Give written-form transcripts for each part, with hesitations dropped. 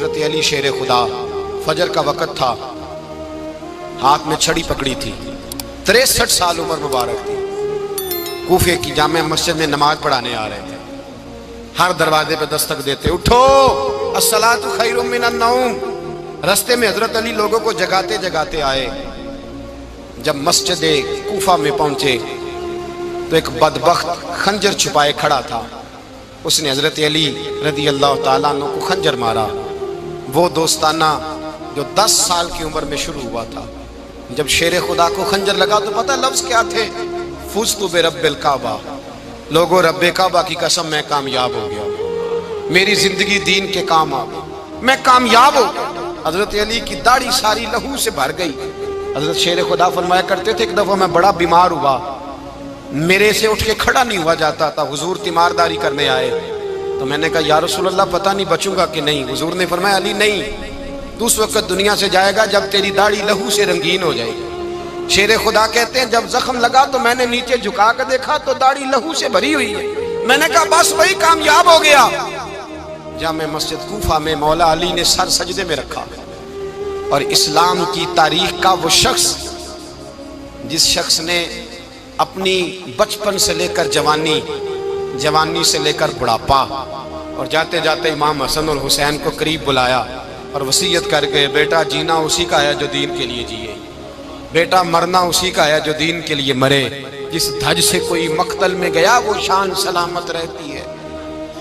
حضرت علی شیر خدا، فجر کا وقت تھا، ہاتھ میں چھڑی پکڑی تھی، 63 سال عمر مبارک تھی، کوفے کی جامع مسجد میں نماز پڑھانے آ رہے تھے۔ ہر دروازے پہ دستک دیتے، اٹھو الصلاۃ خیر من النوم۔ رستے میں حضرت علی لوگوں کو جگاتے جگاتے آئے۔ جب مسجد کوفہ میں پہنچے تو ایک بدبخت خنجر چھپائے کھڑا تھا، اس نے حضرت علی رضی اللہ تعالیٰ عنہ کو خنجر مارا۔ وہ دوستانہ جو 10 سال کی عمر میں شروع ہوا تھا، جب شیر خدا کو خنجر لگا تو پتہ لفظ کیا تھے؟ فزت برب الکعبہ، لوگوں رب کعبہ کی قسم میں کامیاب ہو گیا، میری زندگی دین کے کام آ گئی، میں کامیاب ہو گیا۔ حضرت علی کی داڑھی ساری لہو سے بھر گئی۔ حضرت شیر خدا فرمایا کرتے تھے، ایک دفعہ میں بڑا بیمار ہوا، میرے سے اٹھ کے کھڑا نہیں ہوا جاتا تھا، حضور تیمارداری کرنے آئے تو میں نے کہا یا رسول اللہ پتہ نہیں بچوں گا کہ نہیں۔ حضور نے فرمایا علی نہیں، تو اس وقت دنیا سے جائے گا جب تیری داڑھی لہو سے رنگین ہو جائے گی۔ شیر خدا کہتے ہیں جب زخم لگا تو میں نے نیچے جھکا کر دیکھا تو داڑھی لہو سے بھری ہوئی ہے، میں نے کہا بس وہی کامیاب ہو گیا۔ جامع مسجد کوفہ میں مولا علی نے سر سجدے میں رکھا، اور اسلام کی تاریخ کا وہ شخص جس شخص نے اپنی بچپن سے لے کر جوانی سے لے کر بڑھاپا، اور جاتے جاتے امام حسن اور حسین کو قریب بلایا اور وصیت کر کے بیٹا جینا اسی کا ہے جو دین کے لیے جیے، بیٹا مرنا اسی کا ہے جو دین کے لیے مرے، جس دھج سے کوئی مقتل میں گیا وہ شان سلامت رہتی ہے،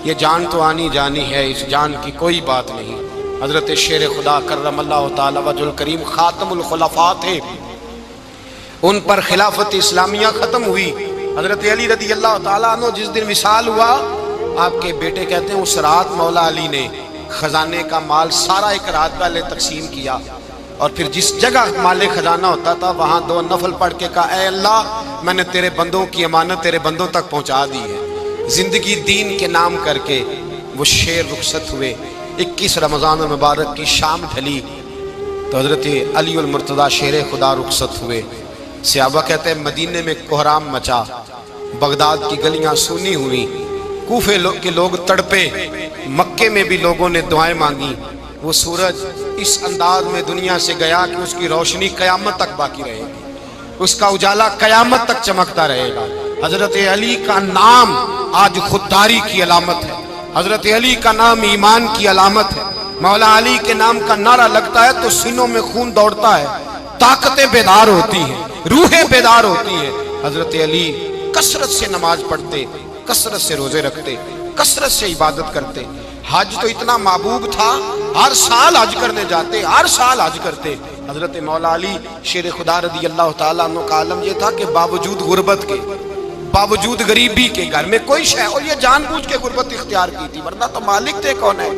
یہ جان تو آنی جانی ہے، اس جان کی کوئی بات نہیں۔ حضرت شیر خدا کرم اللہ تعالی وجہ الکریم خاتم الخلفاء تھے، ان پر خلافت اسلامیہ ختم ہوئی۔ حضرت علی رضی اللہ تعالیٰ عنہ جس دن وصال ہوا، آپ کے بیٹے کہتے ہیں اس رات مولا علی نے خزانے کا مال سارا ایک رات پہلے تقسیم کیا، اور پھر جس جگہ مال خزانہ ہوتا تھا وہاں 2 نفل پڑھ کے کہا اے اللہ میں نے تیرے بندوں کی امانت تیرے بندوں تک پہنچا دی ہے۔ زندگی دین کے نام کر کے وہ شیر رخصت ہوئے۔ 21 رمضان المبارک کی شام ڈھلی تو حضرت علی المرتضیٰ شیر خدا رخصت ہوئے۔ صحابہ کہتے ہیں مدینے میں کوہرام مچا، بغداد کی گلیاں سونی ہوئی، کوفے کے لوگ تڑپے، مکے میں بھی لوگوں نے دعائیں مانگی۔ وہ سورج اس انداز میں دنیا سے گیا کہ اس کی روشنی قیامت تک باقی رہے گی، اس کا اجالا قیامت تک چمکتا رہے گا۔ حضرت علی کا نام آج خودداری کی علامت ہے، حضرت علی کا نام ایمان کی علامت ہے۔ مولا علی کے نام کا نعرہ لگتا ہے تو سینوں میں خون دوڑتا ہے، طاقتیں بیدار ہوتی ہیں، روحیں بیدار ہوتی ہیں۔ حضرت علی کثرت سے نماز پڑھتے، کثرت سے روزے رکھتے، کثرت سے عبادت کرتے۔ حج تو اتنا محبوب تھا، ہر سال حج کرنے جاتے، ہر سال حج کرتے۔ حضرت مولا علی شیر خدا رضی اللہ تعالیٰ عنہ کا عالم یہ تھا کہ باوجود غربت کے، باوجود غریبی کے، گھر میں کوئی شے، اور یہ جان بوجھ کے غربت اختیار کی تھی ورنہ تو مالک تھے کون ہے،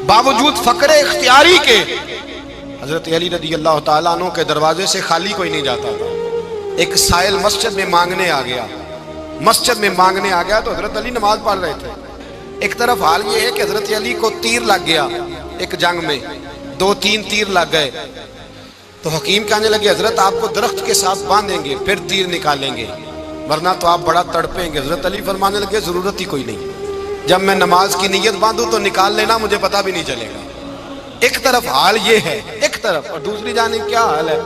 باوجود فقر اختیاری کے حضرت علی رضی اللہ تعالیٰ عنہ کے دروازے سے خالی کوئی نہیں جاتا تھا۔ ایک سائل مسجد میں مانگنے آ گیا تو حضرت علی نماز پڑھ رہے تھے۔ ایک طرف حال یہ ہے کہ حضرت علی کو تیر لگ گیا، ایک جنگ میں 2-3 تیر لگ گئے تو حکیم کہنے لگے حضرت آپ کو درخت کے ساتھ باندھیں گے پھر تیر نکالیں گے ورنہ تو آپ بڑا تڑپیں گے۔ حضرت علی فرمانے لگے ضرورت ہی کوئی نہیں، جب میں نماز کی نیت باندھوں تو نکال لینا، مجھے پتہ بھی نہیں چلے گا۔ ایک طرف حال یہ ہے، ایک طرف، اور دوسری جانب کیا حال ہے؟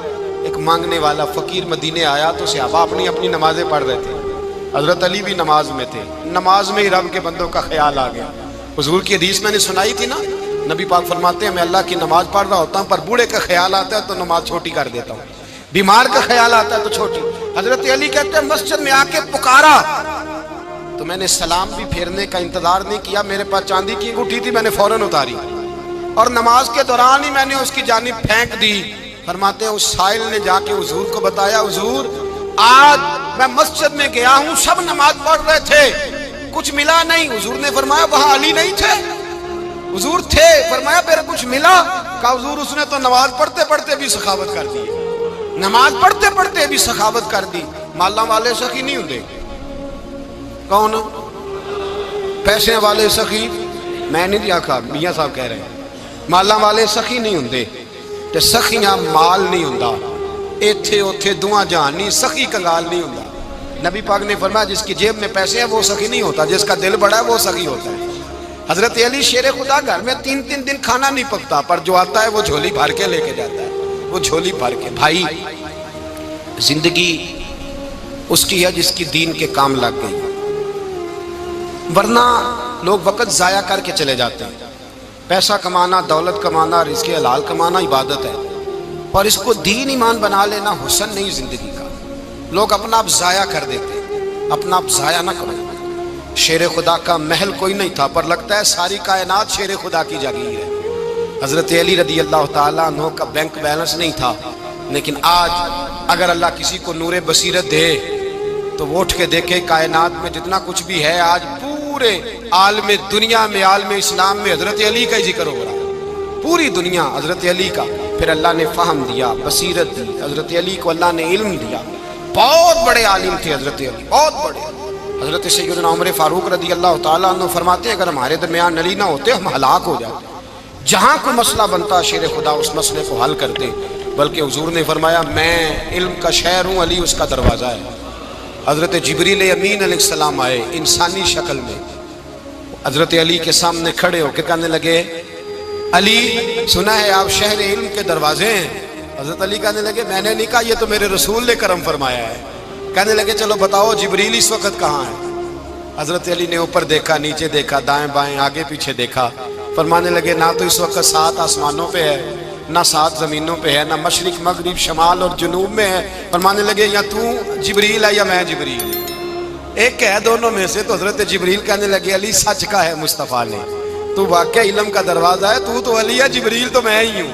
ایک مانگنے والا فقیر مدینے آیا تو صحابہ اپنی نمازیں پڑھ رہے تھے، حضرت علی بھی نماز میں تھے، نماز میں ہی رب کے بندوں کا خیال آ گیا۔ حضور کی حدیث میں نے سنائی تھی نا، نبی پاک فرماتے ہیں میں اللہ کی نماز پڑھ رہا ہوتا ہوں پر بوڑھے کا خیال آتا ہے تو نماز چھوٹی کر دیتا ہوں، بیمار کا خیال آتا ہے تو چھوٹی۔ حضرت علی کہتے ہیں مسجد میں آ کے پکارا تو میں نے سلام بھی پھیرنے کا انتظار نہیں کیا، میرے پاس چاندی کی انگوٹھی تھی، میں نے فوراً اتاری اور نماز کے دوران ہی میں نے اس کی جانب پھینک دی۔ فرماتے ہیں اس سائل نے جا کے حضور کو بتایا حضور آج میں مسجد میں گیا ہوں، سب نماز پڑھ رہے تھے، کچھ ملا نہیں۔ حضور نے فرمایا وہاں علی نہیں تھے؟ حضور تھے۔ فرمایا پھر کچھ ملا؟ کہا حضور اس نے تو نماز پڑھتے پڑھتے بھی سخاوت کر دی، نماز پڑھتے پڑھتے بھی سخاوت کر دی۔ مالاں والے سخی نہیں ہوندے، کون پیسے والے سخی؟ میں نہیں دیا کہا، میاں صاحب کہہ رہے ہیں مالاں والے سخی نہیں ہوندے، تے سخیاں مال نہیں ہوندا، ایتھے اوتھے دعا جہان نہیں، سخی کنگال نہیں ہوندا۔ نبی پاک نے فرمایا جس کی جیب میں پیسے ہیں وہ سخی نہیں ہوتا، جس کا دل بڑا ہے وہ سخی ہوتا ہے۔ حضرت علی شیر خدا گھر میں 3 دن کھانا نہیں پکتا، پر جو آتا ہے وہ جھولی بھر کے لے کے جاتا ہے، وہ جھولی بھر کے۔ بھائی زندگی اس کی ہے جس کی دین کے کام لگ گئی، ورنہ لوگ وقت ضائع کر کے چلے جاتے ہیں۔ پیسہ کمانا، دولت کمانا، رزق حلال کمانا عبادت ہے، پر اس کو دین ایمان بنا لینا حسن نہیں زندگی کا۔ لوگ اپنا آپ ضائع کر دیتے ہیں، اپنا آپ ضائع نہ کرو۔ شیر خدا کا محل کوئی نہیں تھا، پر لگتا ہے ساری کائنات شیر خدا کی جاگیر ہے۔ حضرت علی رضی اللہ تعالیٰ عنہ کا بینک بیلنس نہیں تھا، لیکن آج اگر اللہ کسی کو نور بصیرت دے تو وہ اٹھ کے دیکھے کائنات میں جتنا کچھ بھی ہے، آج پورے عالم دنیا میں، عالم اسلام میں حضرت علی کا ہی ذکر ہو رہا ہے، پوری دنیا حضرت علی کا۔ پھر اللہ نے فہم دیا، بصیرت دی، حضرت علی کو اللہ نے علم دیا۔ بہت بڑے عالم تھے حضرت علی، بہت بڑے۔ حضرت سیدنا عمر فاروق رضی اللہ تعالیٰ عنہ فرماتے ہیں اگر ہمارے درمیان علی نہ ہوتے ہم ہلاک ہو جاتے، جہاں کوئی مسئلہ بنتا شیر خدا اس مسئلے کو حل کرتے، بلکہ حضور نے فرمایا میں علم کا شہر ہوں، علی اس کا دروازہ ہے۔ حضرت جبریل امین علیہ السلام آئے انسانی شکل میں، حضرت علی کے سامنے کھڑے ہو کے کہنے لگے علی سنا ہے آپ شہر علم کے دروازے ہیں۔ حضرت علی کہنے لگے میں نے نہیں کہا، یہ تو میرے رسول نے کرم فرمایا ہے۔ کہنے لگے چلو بتاؤ جبریل اس وقت کہاں ہے؟ حضرت علی نے اوپر دیکھا، نیچے دیکھا، دائیں بائیں، آگے پیچھے دیکھا، فرمانے لگے نہ تو اس وقت 7 آسمانوں پہ ہے، نہ 7 زمینوں پہ ہے، نہ مشرق مغرب شمال اور جنوب میں ہے۔ فرمانے لگے یا تو جبریل ہے یا میں جبریل، ایک ہے دونوں میں سے۔ تو حضرت جبریل کہنے لگے علی سچ کا ہے مصطفیٰ نے، تو واقعہ علم کا دروازہ ہے، تو علی ہے، جبریل تو میں ہی ہوں،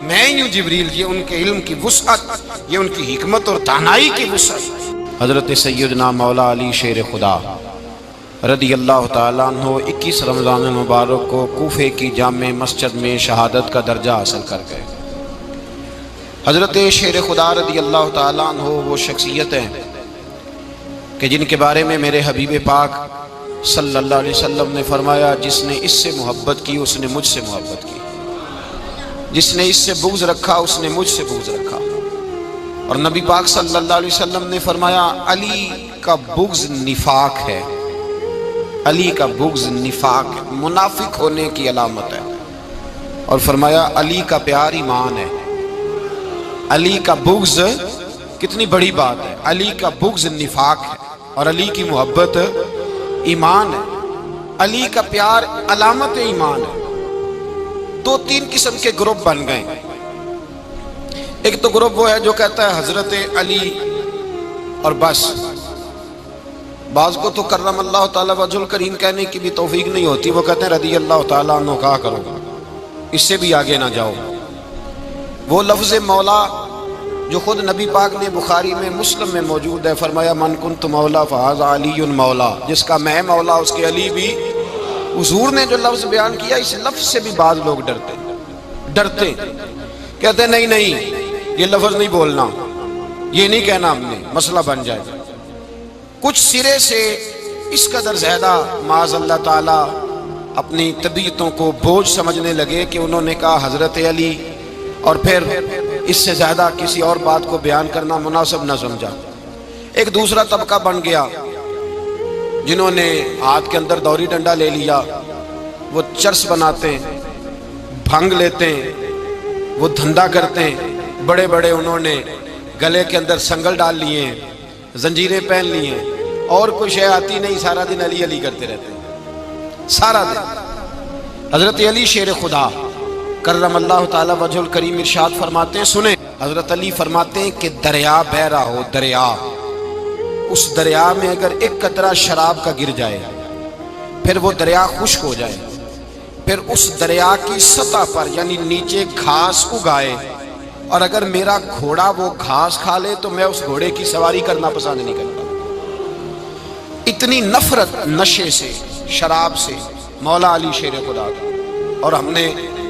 میں ہی ہوں جبریل۔ یہ ان کے علم کی وسعت، یہ ان کی حکمت اور دانائی کی وسعت۔ حضرت سیدنا مولا علی شیر خدا رضی اللہ تعالیٰ عنہ 21 رمضان المبارک کو کوفے کی جامع مسجد میں شہادت کا درجہ حاصل کر گئے۔ حضرت شیر خدا رضی اللہ تعالیٰ عنہ وہ شخصیت ہیں کہ جن کے بارے میں میرے حبیب پاک صلی اللہ علیہ وسلم نے فرمایا جس نے اس سے محبت کی اس نے مجھ سے محبت کی، جس نے اس سے بغض رکھا اس نے مجھ سے بغض رکھا۔ اور نبی پاک صلی اللہ علیہ وسلم نے فرمایا علی کا بغض نفاق ہے، علی کا بغض نفاق ہے، منافق ہونے کی علامت ہے۔ اور فرمایا علی کا پیار ایمان ہے، علی کا بغض کتنی بڑی بات ہے، علی کا بغض نفاق ہے اور علی کی محبت ایمان ہے، علی کا پیار علامت ایمان ہے۔ 2-3 قسم کے گروپ بن گئے۔ ایک تو گروپ وہ ہے جو کہتا ہے حضرت علی اور بس، بعض کو تو کرم اللہ تعالیٰ وجہ الکریم کہنے کی بھی توفیق نہیں ہوتی، وہ کہتے ہیں رضی اللہ تعالیٰ عنہ کہا کرو، اس سے بھی آگے نہ جاؤ۔ وہ لفظ مولا جو خود نبی پاک نے بخاری میں مسلم میں موجود ہے، فرمایا من کنت مولا فہذا علی مولا، جس کا میں مولا اس کے علی بھی۔ حضور نے جو لفظ بیان کیا اس لفظ سے بھی بعض لوگ ڈرتے کہتے ہیں نہیں یہ لفظ نہیں بولنا، یہ نہیں کہنا ہم نے، مسئلہ بن جائے گا۔ کچھ سرے سے اس قدر زیادہ معاذ اللہ تعالیٰ اپنی طبیعتوں کو بوجھ سمجھنے لگے کہ انہوں نے کہا حضرت علی، اور پھر اس سے زیادہ کسی اور بات کو بیان کرنا مناسب نہ سمجھا۔ ایک دوسرا طبقہ بن گیا جنہوں نے ہاتھ کے اندر دوری ڈنڈا لے لیا، وہ چرس بناتے ہیں، بھنگ لیتے ہیں، وہ دھندا کرتے ہیں، بڑے بڑے انہوں نے گلے کے اندر سنگل ڈال لیے ہیں، زنجیریں پہن لی ہیں، اور کوئی شے آتی نہیں، سارا دن علی علی کرتے رہتے ہیں سارا دن۔ حضرت علی شیر خدا کرم اللہ تعالیٰ وجہ الکریم ارشاد فرماتے ہیں، سنیں حضرت علی فرماتے ہیں کہ دریا بہ رہا ہو، دریا، اس دریا میں اگر ایک قطرہ شراب کا گر جائے پھر وہ دریا خشک ہو جائے، پھر اس دریا کی سطح پر یعنی نیچے گھاس اگائے، اور اگر میرا گھوڑا وہ گھاس کھا لے تو میں اس گھوڑے کی سواری کرنا پسند نہیں کرتا۔ اتنی نفرت نشے سے، شراب سے مولا علی شیر خدا تھا۔ اور ہم نے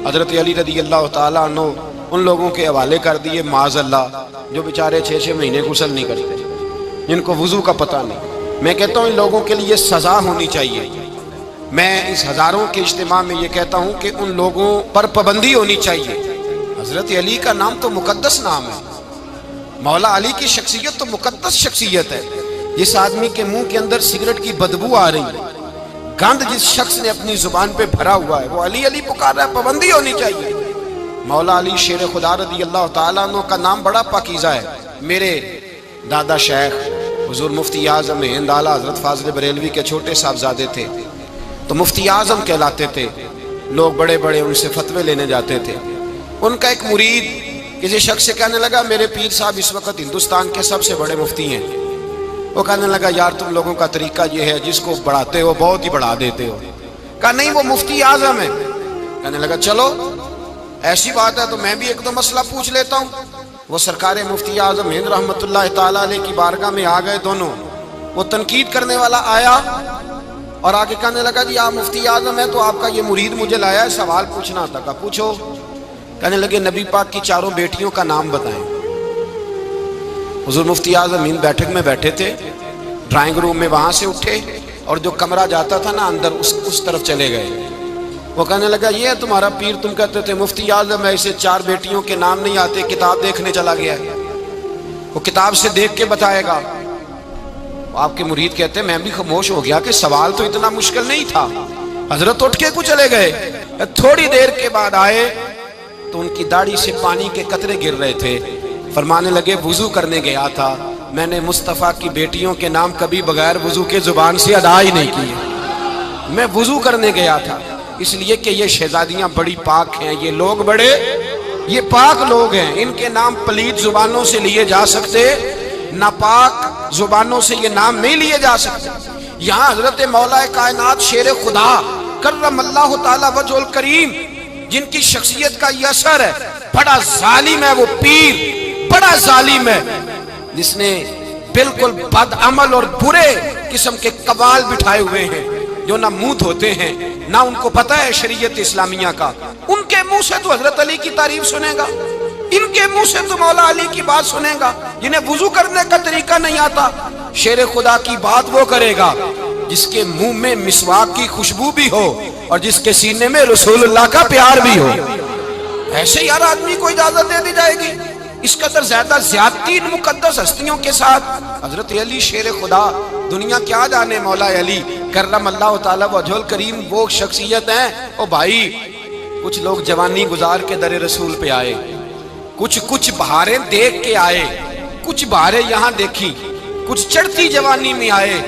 حضرت علی رضی اللہ تعالیٰ عنہ ان لوگوں کے حوالے کر دیے معاذ اللہ جو بیچارے 6 مہینے غسل نہیں کرتے، جن کو وضو کا پتہ نہیں۔ میں کہتا ہوں ان لوگوں کے لیے سزا ہونی چاہیے۔ میں اس ہزاروں کے اجتماع میں یہ کہتا ہوں کہ ان لوگوں پر پابندی ہونی چاہیے۔ حضرت علی کا نام تو مقدس نام ہے، مولا علی کی شخصیت تو مقدس شخصیت ہے۔ جس آدمی کے منہ کے اندر سگریٹ کی بدبو آ رہی ہے، گند جس شخص نے اپنی زبان پہ بھرا ہوا ہے وہ علی علی پکار رہا ہے، پابندی ہونی چاہیے۔ مولا علی شیر خدا رضی اللہ تعالیٰ عنہ کا نام بڑا پاکیزہ ہے۔ میرے دادا شیخ حضور مفتی اعظم ہند اعلیٰ حضرت فاضل بریلوی کے چھوٹے صاحبزادے تھے، تو مفتی اعظم کہلاتے تھے، لوگ بڑے بڑے ان سے فتوے لینے جاتے تھے۔ ان کا ایک مرید کسی شخص سے کہنے لگا میرے پیر صاحب اس وقت ہندوستان کے سب سے بڑے مفتی ہیں۔ وہ کہنے لگا یار تم لوگوں کا طریقہ یہ ہے جس کو بڑھاتے ہو بہت ہی بڑھا دیتے ہو۔ کہا نہیں وہ مفتی اعظم ہے۔ کہنے لگا چلو ایسی بات ہے تو میں بھی ایک دو مسئلہ پوچھ لیتا ہوں۔ وہ سرکار مفتی اعظم ہند رحمت اللہ تعالیٰ علیہ کی بارگاہ میں آ گئے دونوں۔ وہ تنقید کرنے والا آیا اور آگے کہنے لگا جی آپ مفتی اعظم ہیں تو آپ کا یہ مرید مجھے لایا ہے سوال پوچھنا تھا۔ کہا پوچھو۔ کہنے لگے نبی پاک کی چاروں بیٹیوں کا نام بتائیں۔ حضور مفتی اعظم ہند بیٹھک میں بیٹھے تھے، ڈرائنگ روم میں وہاں سے اٹھے اور جو کمرہ جاتا تھا نا اندر اس طرف چلے گئے۔ وہ کہنے لگا یہ ہے تمہارا پیر، تم کہتے تھے مفتی اعظم ہے اسے چار بیٹیوں کے نام نہیں آتے، کتاب دیکھنے چلا گیا ہے، وہ کتاب سے دیکھ کے بتائے گا۔ آپ کے مرید کہتے ہیں میں بھی خاموش ہو گیا کہ سوال تو اتنا مشکل نہیں تھا۔ حضرت اٹھ کے کچھ چلے گئے، تھوڑی دیر کے بعد آئے تو ان کی داڑھی سے پانی کے قطرے گر رہے تھے۔ فرمانے لگے وضو کرنے گیا تھا، میں نے مصطفیٰ کی بیٹیوں کے نام کبھی بغیر وضو کے زبان سے ادا ہی نہیں کیے، میں وضو کرنے گیا تھا، اس لیے کہ یہ شہزادیاں بڑی پاک ہیں، یہ لوگ بڑے یہ پاک لوگ ہیں، ان کے نام پلید زبانوں سے لیے جا سکتے، ناپاک زبانوں سے یہ نام نہیں لیے جا سکتے۔ یہاں حضرت مولا کائنات شیر خدا کرم اللہ تعالی وجہ الکریم جن کی شخصیت کا یہ اثر ہے، بڑا ظالم ہے وہ پیر، بڑا ظالم ہے جس نے بالکل بد عمل اور برے قسم کے قوال بٹھائے ہوئے ہیں، جو نہ منہ دھوتے ہیں نہ ان کو پتہ ہے شریعت اسلامیہ کا۔ ان کے منہ سے تو حضرت علی کی تعریف سنے گا، ان کے منہ سے تو مولا علی کی بات سنے گا، جنہیں وضو کرنے کا طریقہ نہیں آتا۔ شیر خدا کی بات وہ کرے گا جس کے منہ میں مسواک کی خوشبو بھی ہو اور جس کے سینے میں رسول اللہ کا پیار بھی ہو۔ ایسے یار آدمی کو اجازت دے دی جائے گی؟ اس قدر زیادہ زیادتی ان مقدس ہستیوں کے ساتھ۔ حضرت علی شیر خدا، دنیا کیا جانے مولا علی کرم اللہ تعالی وجہ الکریم وہ شخصیت ہیں۔ او بھائی کچھ لوگ جوانی گزار کے در رسول پہ آئے، کچھ بہاریں دیکھ کے آئے، کچھ بہاریں یہاں دیکھی، کچھ چڑھتی جوانی میں آئے۔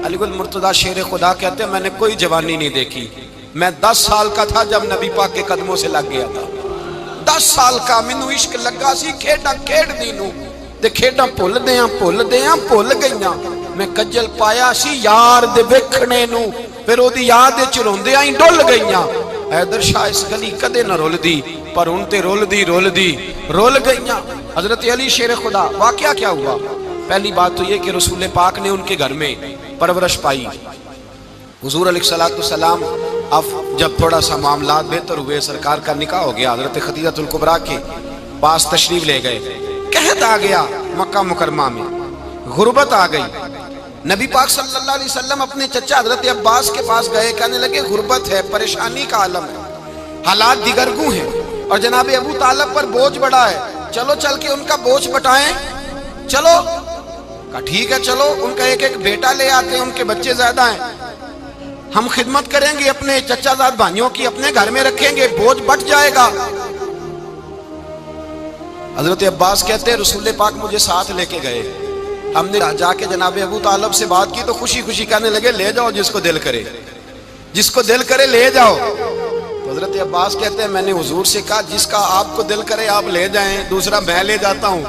علی گل مرتضیٰ شیر خدا کہتے ہیں میں نے کوئی جوانی نہیں دیکھی، میں 10 سال کا تھا جب نبی پاک کے قدموں سے لگ گیا تھا، 10 سال کا مینوں عشق لگا سی، کھیڈا کھیڈ دی نوں تے کھیڈاں بھل گئیاں، میں کجل پایا سی یار دے ویکھنے نوں، پھر او دی یاد وچ روندیاں ہی ڈل گئیاں۔ حیدر شاہ اس گلی کدے نہ رول دی پر ان تے رول گئیاں۔ حضرت علی شیر خدا، واقعہ کیا ہوا؟ پہلی بات تو یہ کہ رسول پاک نے ان کے گھر میں پرورش پائی۔ حضور علیہ السلام اب جب تھوڑا سا معاملات بہتر ہوئے، سرکار کا نکاح ہو گیا، حضرت خدیجہ الکبریٰ کے پاس تشریف لے گئے، قحط آ گیا مکہ مکرمہ میں، غربت آ گئی۔ نبی پاک صلی اللہ علیہ وسلم اپنے چچا حضرت عباس کے پاس گئے، کہنے لگے غربت ہے، پریشانی کا عالم ہے، حالات دیگرگوں ہیں اور جناب ابو طالب پر بوجھ بڑا ہے، چلو چل کے ان کا بوجھ بٹائیں۔ چلو کہا ٹھیک ہے چلو، ان کا ایک بیٹا لے آتے ہیں، ان کے بچے زیادہ ہیں، ہم خدمت کریں گے اپنے چچا زاد بھائیوں کی، اپنے گھر میں رکھیں گے، بوجھ بٹ جائے گا۔ حضرت عباس کہتے ہیں رسول پاک مجھے ساتھ لے کے گئے، ہم نے جا کے جناب ابو طالب سے بات کی تو خوشی خوشی کہنے لگے لے جاؤ جس کو دل کرے لے جاؤ۔ تو حضرت عباس کہتے ہیں میں نے حضور سے کہا جس کا آپ کو دل کرے آپ لے جائیں، دوسرا میں لے جاتا ہوں۔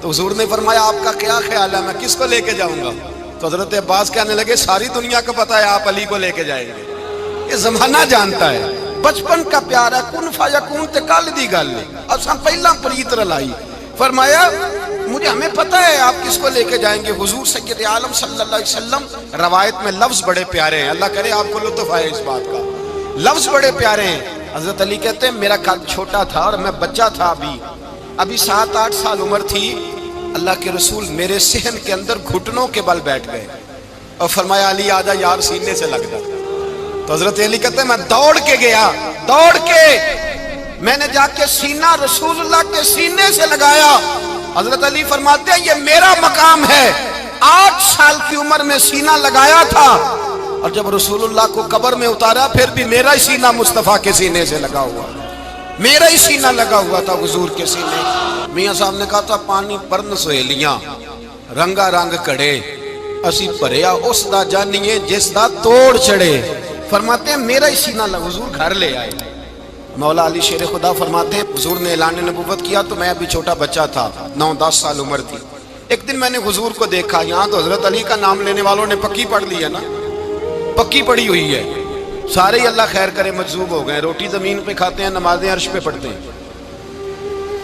تو حضور نے فرمایا آپ کا کیا خیال ہے، میں کس کو لے کے جاؤں گا؟ تو حضرت عباس کہنے لگے ساری دنیا کو پتا ہے آپ علی کو لے کے جائیں گے، یہ زمانہ جانتا ہے، بچپن کا پیار ہے، کن فیکون تے کل دی گل ہے، اساں پہلا پریت رلائی۔ فرمایا ہمیں پتا ہے آپ کس کو لے کے جائیں گے، حضور سید عالم صلی اللہ علیہ وسلم۔ روایت میں لفظ بڑے پیارے ہیں، اللہ کرے آپ کو لطف آئے اس بات کا، لفظ بڑے پیارے ہیں۔ حضرت علی کہتے ہیں میرا قد چھوٹا تھا اور میں بچہ تھا، ابھی 7-8 سال عمر تھی، اللہ کے رسول میرے صحن کے اندر گھٹنوں کے بل بیٹھ گئے اور فرمایا علی آجا یار سینے سے لگ جا۔ تو حضرت علی کہتے ہیں میں دوڑ کے گیا، میں نے جا کے سینہ رسول اللہ کے سینے سے لگایا۔ حضرت علی فرماتے ہیں یہ میرا مقام ہے، 8 سال کی عمر میں سینہ لگایا تھا، اور جب رسول اللہ کو قبر میں اتارا پھر بھی میرا ہی سینہ مصطفیٰ کے سینے سے لگا ہوا، میرا ہی سینہ لگا ہوا تھا حضور کے سینے۔ میاں صاحب نے کہا تھا پانی پرن سہیلیاں رنگا رنگ کڑے اسی بھریا اس دا جانیے جس دا توڑ چڑھے۔ فرماتے ہیں میرا ہی سینہ لگا، حضور گھر لے آئے۔ مولا علی شیر خدا فرماتے ہیں حضور نے اعلان نبوت کیا تو میں ابھی چھوٹا بچہ تھا، 9-10 سال عمر تھی۔ ایک دن میں نے حضور کو دیکھا، یہاں تو حضرت علی کا نام لینے والوں نے پکی پڑھ لی ہے نا، پکی پڑی ہوئی ہے، سارے ہی اللہ خیر کرے مجذوب ہو گئے، روٹی زمین پہ کھاتے ہیں، نمازیں عرش پہ پڑھتے ہیں،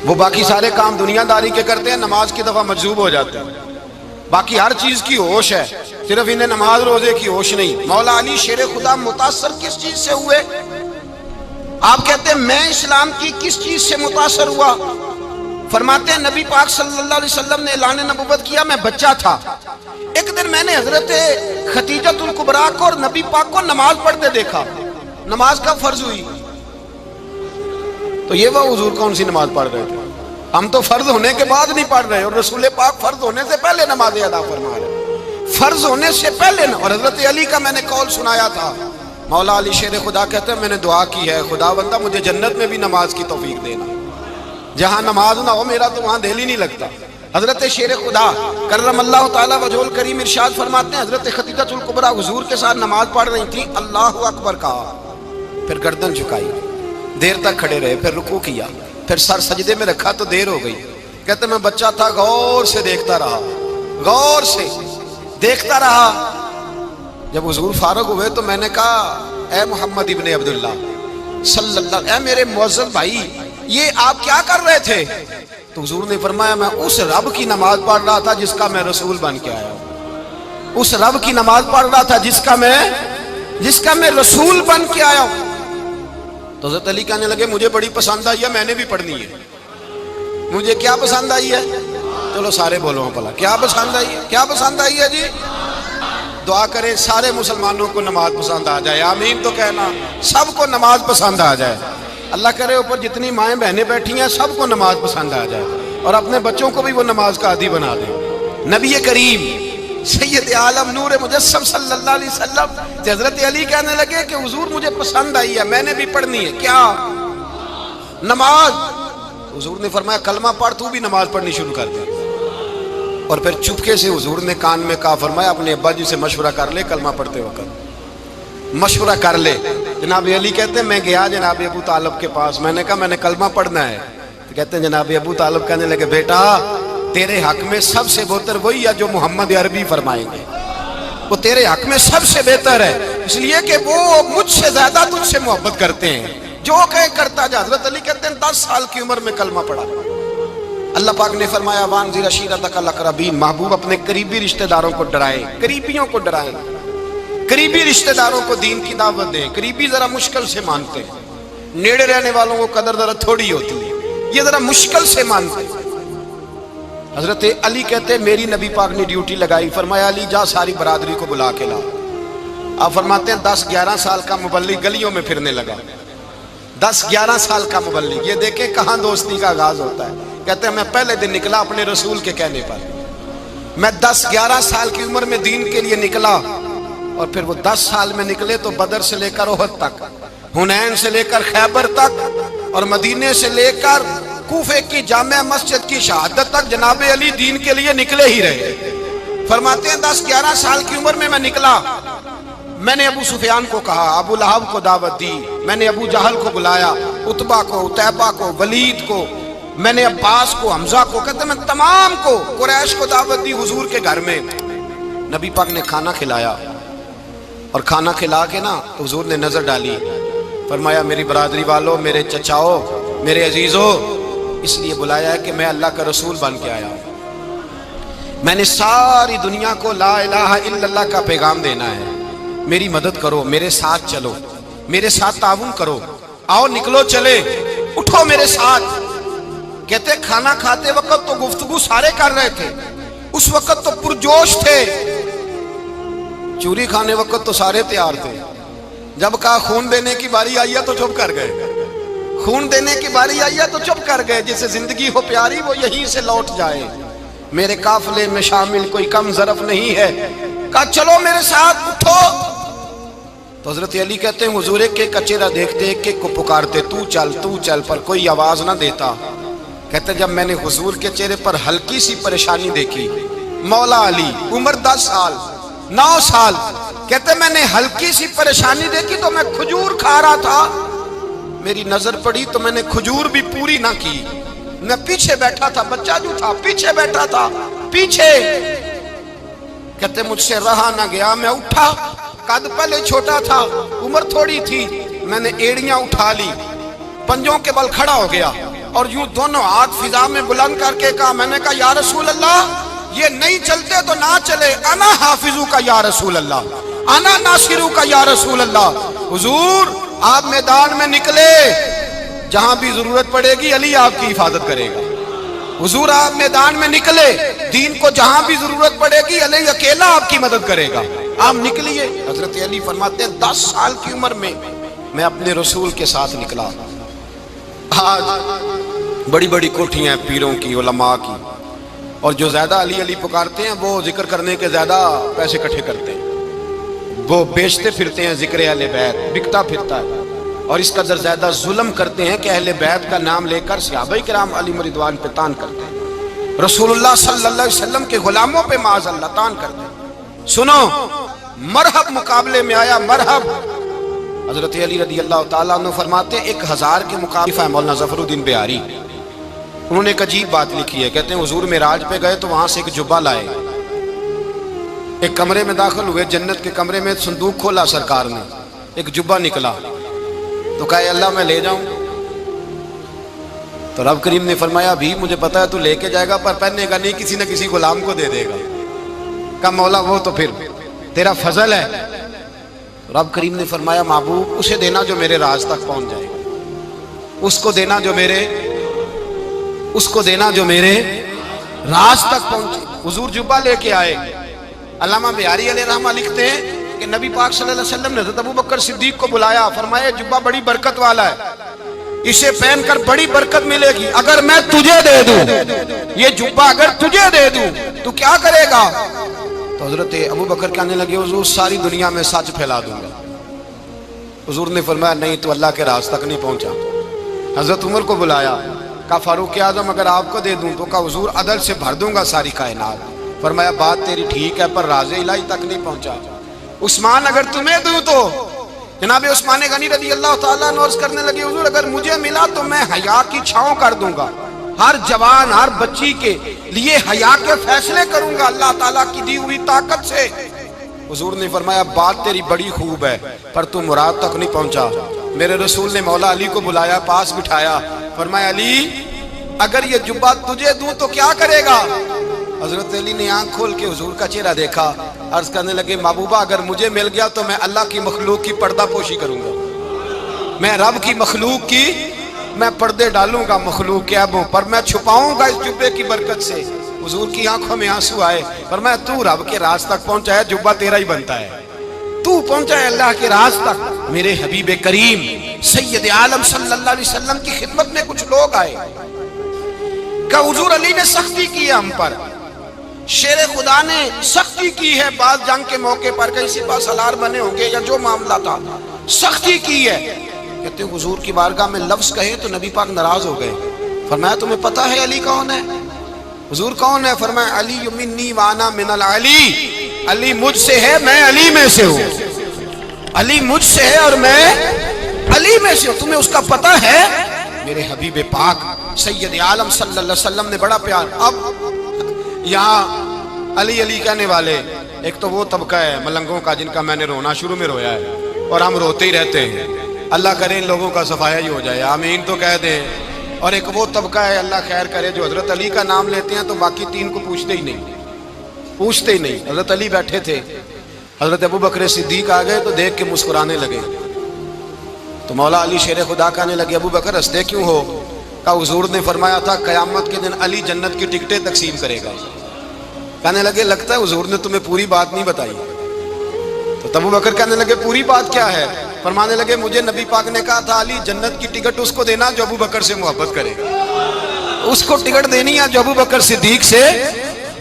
وہ باقی سارے کام دنیا داری کے کرتے ہیں، نماز کی دفعہ مجذوب ہو جاتے ہیں، باقی ہر چیز کی ہوش ہے، صرف انہیں نماز روزے کی ہوش نہیں۔ مولا علی شیر خدا متاثر کس چیز سے ہوئے؟ آپ کہتے ہیں میں اسلام کی کس چیز سے متاثر ہوا؟ فرماتے ہیں نبی پاک صلی اللہ علیہ وسلم نے اعلان نبوت کیا، میں بچہ تھا، ایک دن میں نے حضرت خدیجۃ الکبریٰ کو اور نبی پاک کو نماز پڑھتے دیکھا، نماز کا فرض ہوئی تو یہ وہ حضور کون سی نماز پڑھ رہے تھے؟ ہم تو فرض ہونے کے بعد نہیں پڑھ رہے، اور رسول پاک فرض ہونے سے پہلے نماز ادا فرما رہے، فرض ہونے سے پہلے نہ۔ اور حضرت علی کا میں نے قول سنایا تھا، مولا علی شیر خدا کہتے ہیں میں نے دعا کی ہے خدا بندہ مجھے جنت میں بھی نماز کی توفیق دینا، جہاں نماز نہ ہو میرا تو وہاں دل ہی نہیں لگتا۔ حضرت شیر خدا کرم اللہ تعالیٰ وجہ الکریم ارشاد فرماتے ہیں حضرت خدیجۃ الکبریٰ حضور کے ساتھ نماز پڑھ رہی تھی، اللہ اکبر کہا، پھر گردن جھکائی، دیر تک کھڑے رہے، پھر رکوع کیا، پھر سر سجدے میں رکھا تو دیر ہو گئی۔ کہتے میں بچہ تھا، غور سے دیکھتا رہا، غور سے دیکھتا رہا۔ جب حضور فارغ ہوئے تو میں نے کہا اے محمد ابن عبداللہ صلی اللہ، اے میرے معزز بھائی یہ آپ کیا کر رہے تھے؟ تو حضور نے فرمایا میں اس رب کی نماز پڑھ رہا تھا جس کا میں رسول بن کے آیا ہوں، اس رب کی نماز پڑھ رہا تھا جس کا میں رسول بن کے آیا ہوں۔ تو حضرت علی کہنے لگے مجھے بڑی پسند آئی ہے، میں نے بھی پڑھنی ہے۔ مجھے کیا پسند آئی ہے؟ چلو سارے بولو پلا کیا پسند آئی ہے؟ کیا پسند آئی ہے جی؟ دعا کریں سارے مسلمانوں کو نماز پسند آ جائے، آمین تو کہنا، سب کو نماز پسند آ جائے۔ اللہ کرے اوپر جتنی مائیں بہنیں بیٹھی ہیں سب کو نماز پسند آ جائے، اور اپنے بچوں کو بھی وہ نماز کا عادی بنا دیں۔ نبی کریم سید عالم نور مجسم صلی اللہ علیہ وسلم حضرت علی کہنے لگے کہ حضور مجھے پسند آئی ہے، میں نے بھی پڑھنی ہے، کیا؟ نماز۔ حضور نے فرمایا کلمہ پڑھ، تو بھی نماز پڑھنی شروع کر دے۔ اور پھر چپکے سے حضور نے کان میں کہا، فرمایا اپنے ابا جی سے مشورہ کر لے کلمہ پڑھتے وقت، مشورہ کر لے۔ جناب علی کہتے ہیں میں گیا جناب ابو طالب کے پاس، میں نے کہا میں نے کلمہ پڑھنا ہے، تو کہتے ہیں جناب ابو طالب کہنے لگے بیٹا تیرے حق میں سب سے بہتر وہی ہے جو محمد عربی فرمائیں گے، وہ تیرے حق میں سب سے بہتر ہے، اس لیے کہ وہ مجھ سے زیادہ تجھ سے محبت کرتے ہیں، جو کہے کرتا جا۔ حضرت علی کہتے ہیں 10 سال کی عمر میں کلمہ پڑھا۔ اللہ پاک نے فرمایا وانذر عشیرتک الاقربین، محبوب اپنے قریبی رشتہ داروں کو ڈرائیں، قریبیوں کو ڈرائیں، قریبی رشتہ داروں کو دین کی دعوت دیں۔ قریبی ذرا مشکل سے مانتے ہیں، نیڑے رہنے والوں کو قدر ذرا تھوڑی ہوتی ہے، یہ ذرا مشکل سے مانتے ہیں۔ حضرت علی کہتے ہیں میری نبی پاک نے ڈیوٹی لگائی، فرمایا علی جا ساری برادری کو بلا کے لا۔ آپ فرماتے ہیں 10-11 سال کا مبلغ گلیوں میں پھرنے لگا، 10-11 سال کا مبلغ، یہ دیکھیں کہاں دوستی کا آغاز ہوتا ہے۔ کہتے ہیں میں پہلے دن نکلا اپنے رسول کے کہنے پر، میں 10-11 سال کی عمر میں دین کے لیے نکلا، اور پھر وہ 10 سال میں نکلے تو بدر سے لے کر احد تک، حنین سے لے کر خیبر تک، اور مدینے سے لے کر کوفے کی جامع مسجد کی شہادت تک جناب علی دین کے لیے نکلے ہی رہے۔ فرماتے ہیں 10-11 سال کی عمر میں میں نکلا، میں نے ابو سفیان کو کہا، ابو لہب کو دعوت دی، میں نے ابو جہل کو بلایا، عتبہ کو، عتیبہ کو، ولید کو، میں نے عباس کو، حمزہ کو، کہتے میں تمام کو، قریش کو دعوت دی حضور کے گھر میں۔ نبی پاک نے کھانا کھلایا، اور کھانا کھلا کے نا تو حضور نے نظر ڈالی، فرمایا میری برادری والوں، میرے چچاؤ، میرے عزیزوں، اس لیے بلایا ہے کہ میں اللہ کا رسول بن کے آیا ہوں، میں نے ساری دنیا کو لا الہ الا اللہ کا پیغام دینا ہے، میری مدد کرو، میرے ساتھ چلو، میرے ساتھ تعاون کرو، آؤ نکلو چلے، اٹھو میرے ساتھ۔ کہتے کھانا کھاتے وقت تو گفتگو سارے کر رہے تھے، اس وقت تو پرجوش تھے، چوری کھانے وقت تو سارے تیار تھے، جب کہا خون دینے کی باری آئی ہے تو چپ کر گئے، خون دینے کی باری آئی ہے تو چپ کر گئے، جسے زندگی ہو پیاری وہ یہیں سے لوٹ جائے، میرے قافلے میں شامل کوئی کم ظرف نہیں ہے۔ کہا چلو میرے ساتھ، اٹھو تو حضرت علی کہتے ہیں حضور ایک ایک کا چہرہ دیکھتے ایک ایک کو پکارتے تو چل پر کوئی آواز نہ دیتا. کہتے جب میں نے حضور کے چہرے پر ہلکی سی پریشانی دیکھی، مولا علی عمر 10 سال 9 سال، کہتے میں نے ہلکی سی پریشانی دیکھی تو میں کھجور کھا رہا تھا، میری نظر پڑی تو میں نے کھجور بھی پوری نہ کی، میں پیچھے بیٹھا تھا، بچہ جو تھا پیچھے بیٹھا تھا پیچھے. کہتے مجھ سے رہا نہ گیا، میں اٹھا، قد پہلے چھوٹا تھا عمر تھوڑی تھی، میں نے ایڑیاں اٹھا لی، پنجوں کے بل کھڑا ہو گیا اور یوں دونوں ہاتھ فضا میں بلند کر کے کہا، میں نے کہا یا رسول اللہ یہ نہیں چلتے تو نہ چلے، انا حافظو کا یا رسول اللہ، انا ناصرو کا یا رسول اللہ. حضور آپ میدان میں نکلے، جہاں بھی ضرورت پڑے گی علی آپ کی حفاظت کرے گا. حضور آپ میدان میں نکلے، دین کو جہاں بھی ضرورت پڑے گی علی اکیلا آپ کی مدد کرے گا. آپ نکلیے. حضرت علی فرماتے ہیں 10 سال کی عمر میں میں اپنے رسول کے ساتھ نکلا. آج بڑی بڑی کوٹھیاں ہیں پیروں کی، علماء کی، اور جو زیادہ علی علی پکارتے ہیں وہ ذکر کرنے کے زیادہ پیسے اکٹھے کرتے ہیں، وہ بیچتے پھرتے ہیں ذکر اہل بیت، بکتا پھرتا ہے، اور اس قدر زیادہ ظلم کرتے ہیں کہ اہل بیت کا نام لے کر صحابہ کرام علی رضوان پہ تان کرتے ہیں، رسول اللہ صلی اللہ علیہ وسلم کے غلاموں پہ معاذ اللہ تان کرتے ہیں. سنو، مرحب مقابلے میں آیا، مرحب. حضرت علی رضی اللہ تعالیٰ عنہ فرماتے ہیں 1000 کے مقابلے مولانا ظفر الدین بہاری، انہوں نے ایک عجیب بات لکھی ہے. کہتے ہیں حضور معراج پہ گئے تو وہاں سے ایک جبہ لائے، ایک کمرے میں داخل ہوئے، جنت کے کمرے میں صندوق کھولا سرکار نے، ایک جبہ نکلا تو کہا اللہ میں لے جاؤں. تو رب کریم نے فرمایا ابھی مجھے پتا ہے تو لے کے جائے گا پر پہننے گا نہیں، کسی نہ کسی غلام کو دے دے گا. کہا مولا وہ تو پھر تیرا فضل ہے. رب کریم نے فرمایا محبوب اسے دینا جو میرے راز تک پہنچ جائے، اس کو دینا جو میرے راز تک پہنچے. حضور جبہ لے کے آئے. علامہ بہاری علیہ رحمہ لکھتے ہیں کہ نبی پاک صلی اللہ علیہ وسلم نے حضرت ابوبکر صدیق کو بلایا، فرمایا جبہ بڑی برکت والا ہے، اسے پہن کر بڑی برکت ملے گی، اگر میں تجھے دے دوں، یہ جبہ اگر تجھے دے دوں تو کیا کرے گا؟ تو حضرت ابوبکر کہنے لگے حضور ساری دنیا میں سچ پھیلا دوں گا. حضور نے فرمایا نہیں تو اللہ کے راز تک نہیں پہنچا. حضرت عمر کو بلایا، کہا فاروق اعظم اگر آپ کو دے دوں تو کہا حضور عدل سے بھر دوں گا ساری کائنات. فرمایا بات تیری ٹھیک ہے پر راز الہی تک نہیں پہنچا. عثمان اگر تمہیں دوں تو جناب عثمان غنی رضی اللہ تعالیٰ عنہ عرض کرنے لگے حضور اگر مجھے ملا تو میں حیا کی چھاؤں کر دوں گا، ہر جوان ہر بچی کے لیے حیا کے فیصلے کروں گا اللہ تعالیٰ کی دی ہوئی طاقت سے. حضور نے فرمایا بات تیری بڑی خوب ہے پر تو مراد تک نہیں پہنچا. میرے رسول نے مولا علی کو بلایا، پاس بٹھایا، فرمایا علی اگر یہ جبہ تجھے دوں تو کیا کرے گا؟ حضرت علی نے آنکھ کھول کے حضور کا چہرہ دیکھا، عرض کرنے لگے محبوبہ اگر مجھے مل گیا تو میں اللہ کی مخلوق کی پردہ پوشی کروں گا، میں رب کی مخلوق کی میں پردے ڈالوں گا مخلوق کے عیبوں پر، میں چھپاؤں گا اس جبے کی برکت سے. حضور کی آنکھوں میں آنسو آئے، فرمایا تو رب کے راز تک پہنچا ہے، جبہ تیرا ہی بنتا ہے، تو پہنچا ہے اللہ کے راز تک. میرے حبیب کریم سید عالم صلی اللہ علیہ وسلم کی خدمت میں کچھ لوگ آئے کہ حضور علی نے سختی کی ہے ہم پر، شیر خدا نے سختی کی ہے، بعض جنگ کے موقع پر کہیں سپاہ سالار بنے ہوں گے یا جو معاملہ تھا سختی کی ہے. کہتے ہیں حضور کی بارگاہ میں لفظ کہے تو نبی پاک ناراض ہو گئے. فرمایا تمہیں پتا ہے علی کون ہے؟ حضور کون ہے؟ فرمایا علی منی وانا من العلی، علی مجھ سے ہے میں علی میں سے ہوں، علی مجھ سے ہے اور میں علی میں سے ہوں، تمہیں اس کا پتہ ہے؟ میرے حبیب پاک سید عالم صلی اللہ علیہ وسلم نے بڑا پیار. اب یہاں علی علی کہنے والے ایک تو وہ طبقہ ہے ملنگوں کا جن کا میں نے رونا شروع میں رویا ہے اور ہم روتے ہی رہتے ہیں، اللہ کرے ان لوگوں کا صفایا ہی ہو جائے، آمین تو کہہ دیں. اور ایک وہ طبقہ ہے اللہ خیر کرے جو حضرت علی کا نام لیتے ہیں تو باقی 3 کو پوچھتے ہی نہیں. حضرت علی بیٹھے تھے، حضرت ابوبکر صدیق آ گئے تو دیکھ کے مسکرانے لگے. تو مولا علی شیر خدا کہنے لگے ابوبکر ہنستے کیوں ہو؟ کہا حضور نے فرمایا تھا قیامت کے دن علی جنت کی ٹکٹیں تقسیم کرے گا. کہنے لگے لگتا ہے حضور نے تمہیں پوری بات نہیں بتائی. تو ابوبکر کہنے لگے پوری بات کیا ہے؟ فرمانے لگے مجھے نبی پاک نے کہا تھا علی جنت کی ٹکٹ اس کو دینا جو ابوبکر سے محبت کرے، اس کو ٹکٹ دینی ہے جو ابوبکر صدیق سے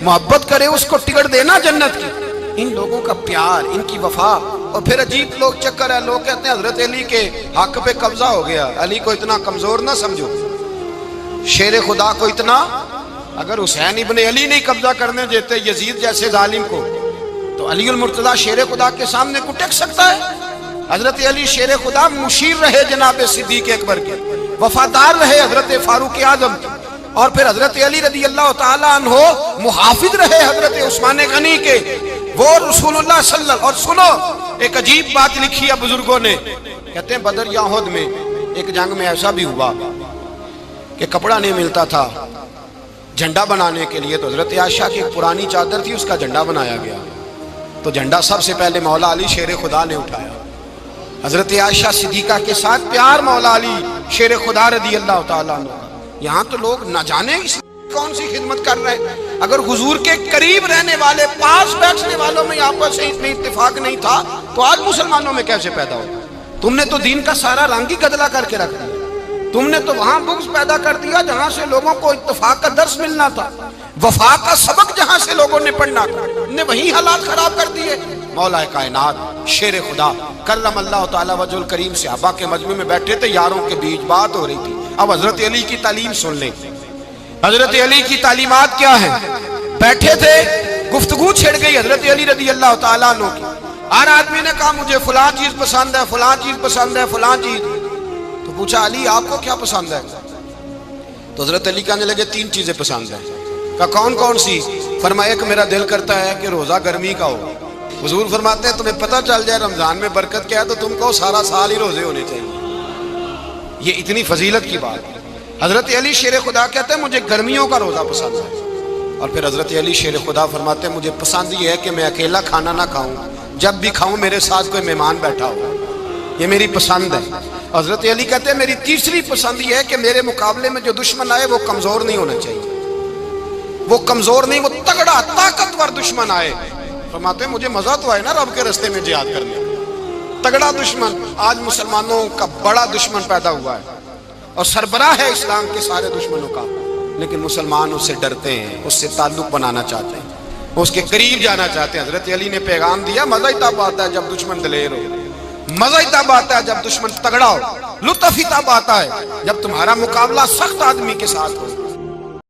محبت کرے، اس کو ٹکٹ دینا جنت کی. ان لوگوں کا پیار، ان کی وفا اور پھر عجیب لوگ چکر ہے، لوگ کہتے ہیں حضرت علی کے حق پہ قبضہ ہو گیا، علی کو اتنا کمزور نہ سمجھو، شیر خدا کو اتنا، اگر حسین ابن علی نہیں قبضہ کرنے دیتے یزید جیسے ظالم کو، تو علی المرتضیٰ شیر خدا کے سامنے کو ٹک سکتا ہے؟ حضرت علی شیر خدا مشیر رہے جناب صدیق اکبر کے، وفادار رہے حضرت فاروق اعظم کے، اور پھر حضرت علی رضی اللہ تعالیٰ عنہ محافظ رہے حضرت عثمان غنی کے، وہ رسول اللہ صلی اللہ علیہ وسلم۔ اور سنو ایک عجیب بات لکھی ہے بزرگوں نے، کہتے ہیں بدر یا احد میں ایک جنگ میں ایسا بھی ہوا کہ کپڑا نہیں ملتا تھا جھنڈا بنانے کے لیے، تو حضرت عائشہ کی ایک پرانی چادر تھی، اس کا جھنڈا بنایا گیا، تو جھنڈا سب سے پہلے مولا علی شیر خدا نے اٹھایا۔ حضرت عائشہ صدیقہ کے ساتھ پیار مولا علی شیر خدا رضی اللہ تعالیٰ عنہ۔ یہاں تو لوگ نہ جانے کون سی خدمت کر رہے ہیں، اگر حضور کے قریب رہنے والے پاس بیٹھنے والوں میں آپس سے اتنی اتفاق نہیں تھا تو آج مسلمانوں میں کیسے پیدا ہو؟ تم نے تو دین کا سارا رنگ ہی گدلا کر کے رکھ دیا، تم نے تو وہاں بغض پیدا کر دیا جہاں سے لوگوں کو اتفاق کا درس ملنا تھا، وفا کا سبق جہاں سے لوگوں نے پڑھنا تھا، نے وہی حالات خراب کر دیے۔ مولا کائنات شیر خدا کرم اللہ تعالیٰ وجہ الکریم صحابہ کے مجمع میں بیٹھے تھے، یاروں کے بیچ بات ہو رہی تھی۔ اب حضرت علی کی تعلیم سن لیں، حضرت علی کی تعلیمات کیا ہیں؟ بیٹھے تھے، گفتگو چھڑ گئی حضرت علی رضی اللہ تعالیٰ عنہ کی، ہر آدمی نے کہا مجھے فلاں چیز پسند ہے، فلاں چیز پسند ہے، فلاں چیز، تو پوچھا علی آپ کو کیا پسند ہے؟ تو حضرت علی کہنے لگے 3 چیزیں پسند ہیں۔ کہا کون کون سی؟ فرمایا ایک میرا دل کرتا ہے کہ روزہ گرمی کا ہو۔ حضور فرماتے ہیں تمہیں پتہ چل جائے رمضان میں برکت کیا ہے تو تم کو سارا سال ہی روزے ہونے چاہیے، یہ اتنی فضیلت کی بات ہے۔ حضرت علی شیر خدا کہتے ہیں مجھے گرمیوں کا روزہ پسند ہے، اور پھر حضرت علی شیر خدا فرماتے ہیں مجھے پسند یہ ہے کہ میں اکیلا کھانا نہ کھاؤں، جب بھی کھاؤں میرے ساتھ کوئی مہمان بیٹھا ہو، یہ میری پسند ہے۔ حضرت علی کہتے ہیں میری تیسری پسند یہ ہے کہ میرے مقابلے میں جو دشمن آئے وہ کمزور نہیں ہونا چاہیے، وہ کمزور نہیں، وہ تگڑا طاقتور دشمن آئے۔ فرماتے ہیں مجھے مزہ تو آئے نا رب کے رستے میں جہاد کرنے، تگڑا دشمن۔ آج مسلمانوں کا بڑا دشمن پیدا ہوا ہے اور سربراہ ہے اسلام کے سارے دشمنوں کا، لیکن مسلمان اس سے ڈرتے ہیں، اس سے تعلق بنانا چاہتے ہیں، اس کے قریب جانا چاہتے ہیں۔ حضرت علی نے پیغام دیا مزہ ہی تب آتا ہے جب دشمن دلیر ہو، مزہ ہی تب آتا ہے جب دشمن تگڑا ہو، لطف ہی تب آتا ہے جب تمہارا مقابلہ سخت آدمی کے ساتھ ہو۔